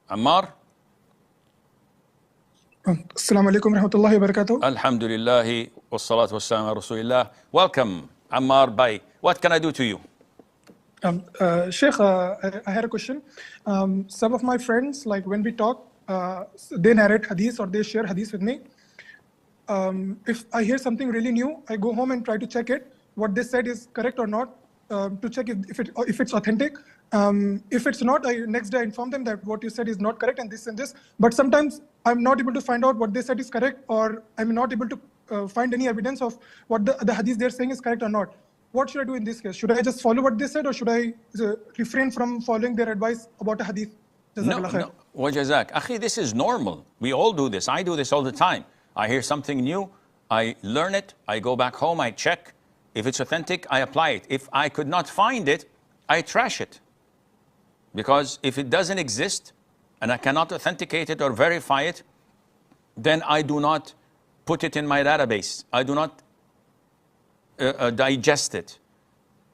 Ammar? Assalamu alaikum warahmatullahi wabarakatuh. Alhamdulillahi wassalatu wassalamu ala Rasulillah. Welcome, Ammar Bhai. What can I do to you? Sheikh, I had a question. Some of my friends, like when we talk, they narrate hadith or they share hadith with me. If I hear something really new, I go home and try to check it, what they said is correct or not, to check if it's authentic. If it's not, next day I inform them that what you said is not correct and this and this. But sometimes I'm not able to find out what they said is correct, or I'm not able to find any evidence of what the hadith they're saying is correct or not. What should I do in this case? Should I just follow what they said, or should I refrain from following their advice about a hadith? No. Wajazak. Akhi, this is normal. We all do this. I do this all the time. I hear something new, I learn it, I go back home, I check. If it's authentic, I apply it. If I could not find it, I trash it. Because if it doesn't exist, and I cannot authenticate it or verify it, then I do not put it in my database. I do not digest it.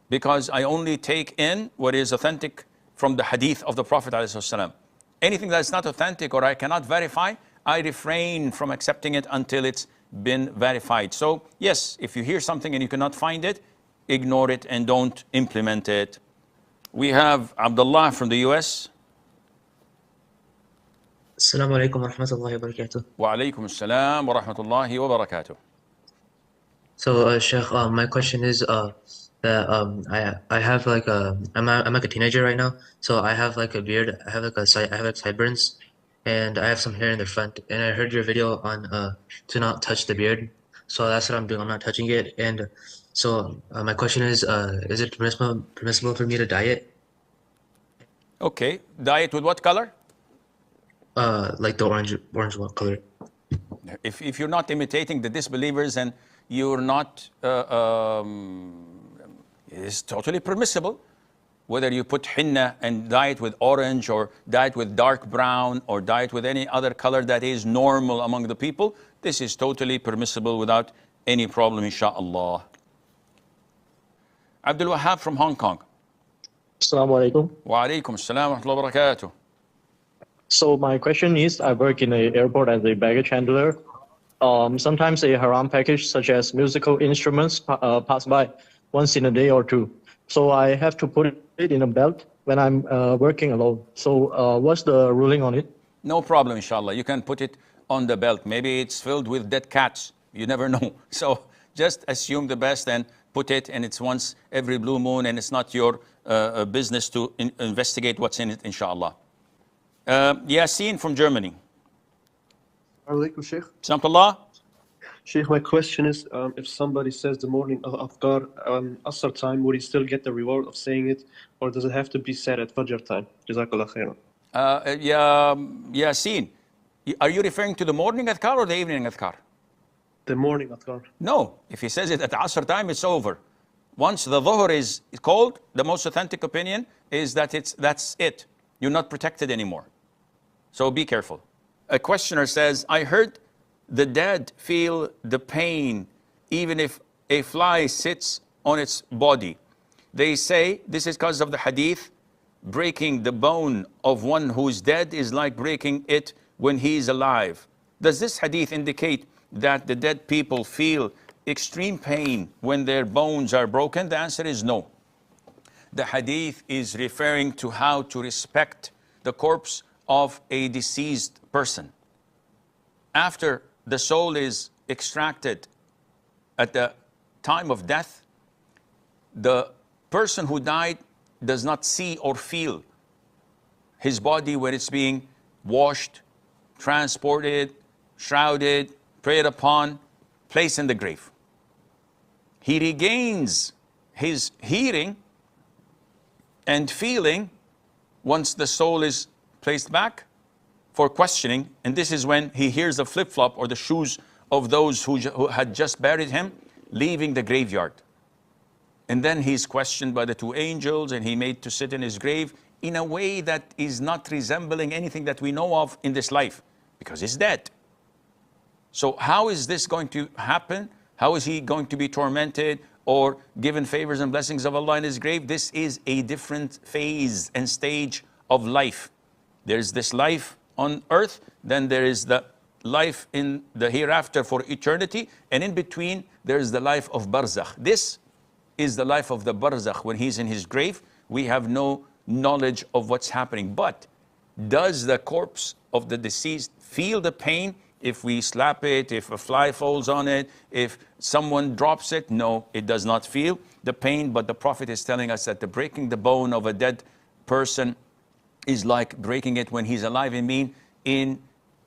Because I only take in what is authentic from the hadith of the Prophet ﷺ. Anything that's not authentic or I cannot verify, I refrain from accepting it until it's been verified. So yes, if you hear something and you cannot find it, ignore it and don't implement it. We have Abdullah from the US. Assalamu alaikum wa rahmatullahi wa barakatuh. Wa alaikum assalam wa rahmatullahi wa barakatuh. So, Sheikh, my question is that I have like I'm like a teenager right now, so I have like a beard, I have like sideburns, and I have some hair in the front. And I heard your video on to not touch the beard, so that's what I'm doing. I'm not touching it. And so my question is it permissible for me to dye it? Okay, dye it with what color? Like the orange color. If you're not imitating the disbelievers and you're not, it's totally permissible. Whether you put henna and dye it with orange, or dye it with dark brown, or dye it with any other color that is normal among the people, this is totally permissible without any problem, inshaAllah. Abdul Wahab from Hong Kong. Assalamu alaikum. Wa alaikum assalam wa rahmatullahi wa barakatuh. So my question is, I work in an airport as a baggage handler. Sometimes a haram package such as musical instruments pass by once in a day or two. So I have to put it in a belt when I'm working alone. So what's the ruling on it? No problem, inshallah. You can put it on the belt. Maybe it's filled with dead cats. You never know. So just assume the best and put it, and it's once every blue moon, and it's not your business to investigate what's in it, inshallah. Yasin from Germany. Alaikum, Sheikh. Samtullah. Sheikh, my question is, if somebody says the morning of Afghar, Asr time, would he still get the reward of saying it, or does it have to be said at Fajr time? Jazakallah khairan. Yasin, are you referring to the morning adhkar or the evening adhkar? The morning adhkar. No, if he says it at Asr time, it's over. Once the Dhuhr is called, the most authentic opinion is that that's it. You're not protected anymore. So be careful. A questioner says, I heard the dead feel the pain even if a fly sits on its body. They say this is because of the hadith, breaking the bone of one who's dead is like breaking it when he's alive. Does this hadith indicate that the dead people feel extreme pain when their bones are broken? The answer is no. The hadith is referring to how to respect the corpse of a deceased person. After the soul is extracted at the time of death, the person who died does not see or feel his body when it's being washed, transported, shrouded, prayed upon, placed in the grave. He regains his hearing and feeling once the soul is placed back for questioning, and this is when he hears the flip-flop or the shoes of those who had just buried him leaving the graveyard. And then he's questioned by the two angels, and he made to sit in his grave in a way that is not resembling anything that we know of in this life, because he's dead. So how is this going to happen? How is he going to be tormented or given favors and blessings of Allah in his grave? This is a different phase and stage of life. There's this life on earth, then there is the life in the hereafter for eternity, and in between there's the life of barzakh. This is the life of the barzakh. When he's in his grave, we have no knowledge of what's happening. But does the corpse of the deceased feel the pain if we slap it, if a fly falls on it, if someone drops it? No, it does not feel the pain. But the Prophet is telling us that the breaking the bone of a dead person is like breaking it when he's alive. I mean, in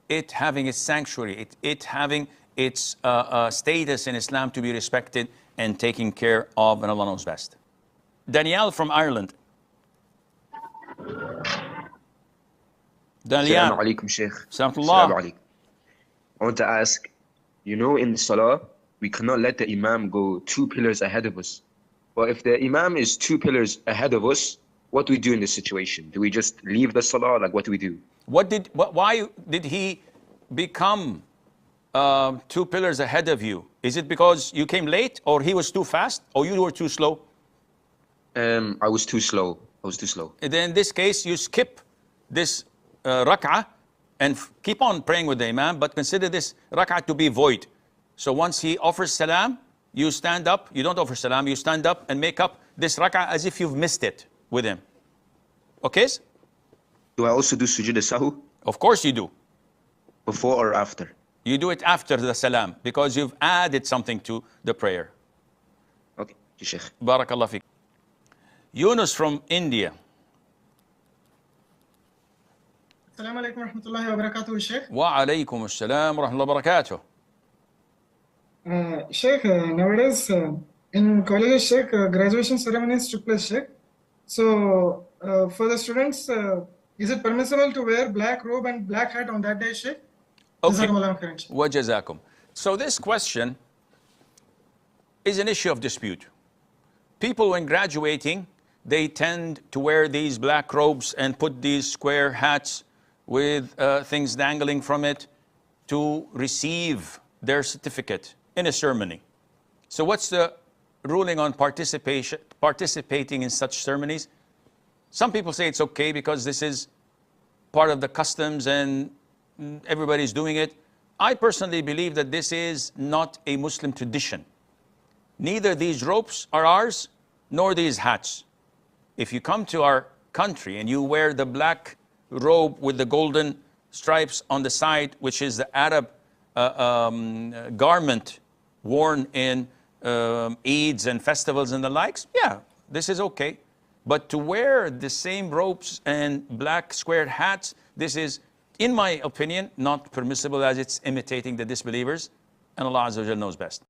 it having its sanctuary, it having its status in Islam to be respected and taken care of, and Allah knows best. Danielle from Ireland. Danielle. Assalamu alaikum, Sheikh. Assalamu Assalamu alaikum. alaikum. I want to ask, you know, in the Salah, we cannot let the Imam go 2 pillars ahead of us. But if the Imam is 2 pillars ahead of us, what do we do in this situation? Do we just leave the Salah? Like, what do we do? Why did he become 2 pillars ahead of you? Is it because you came late, or he was too fast, or you were too slow? I was too slow. And then in this case, you skip this rak'ah and keep on praying with the Imam, but consider this rak'ah to be void. So once he offers salam, you stand up. You don't offer salam, you stand up and make up this rak'ah as if you've missed it with him. Okay? Do I also do sujood sahu? Of course you do. Before or after? You do it after the salam, because you've added something to the prayer. Okay, Sheikh. Barakallah fiqh. Yunus from India. Assalamu alaikum wa rahmatullahi wa barakatuh, Sheikh. Wa alaykum assalam wa rahmatullahi wa barakatuh. Sheikh, nowadays in colleges, Sheikh, graduation ceremonies took place, Sheikh. So for the students, is it permissible to wear black robe and black hat on that day, Sheikh? Okay. Jazakumullahu khairan, Sheikh. Wa jazakum. So this question is an issue of dispute. People, when graduating, they tend to wear these black robes and put these square hats with things dangling from it to receive their certificate in a ceremony. So what's the ruling on participating in such ceremonies? Some people say it's okay because this is part of the customs and everybody's doing it. I personally believe that this is not a Muslim tradition. Neither these robes are ours, nor these hats. If you come to our country and you wear the black robe with the golden stripes on the side, which is the Arab garment worn in Eids and festivals and the likes, yeah, this is okay. But to wear the same robes and black squared hats, this is, in my opinion, not permissible, as it's imitating the disbelievers, and Allah Azza wa Jalla knows best.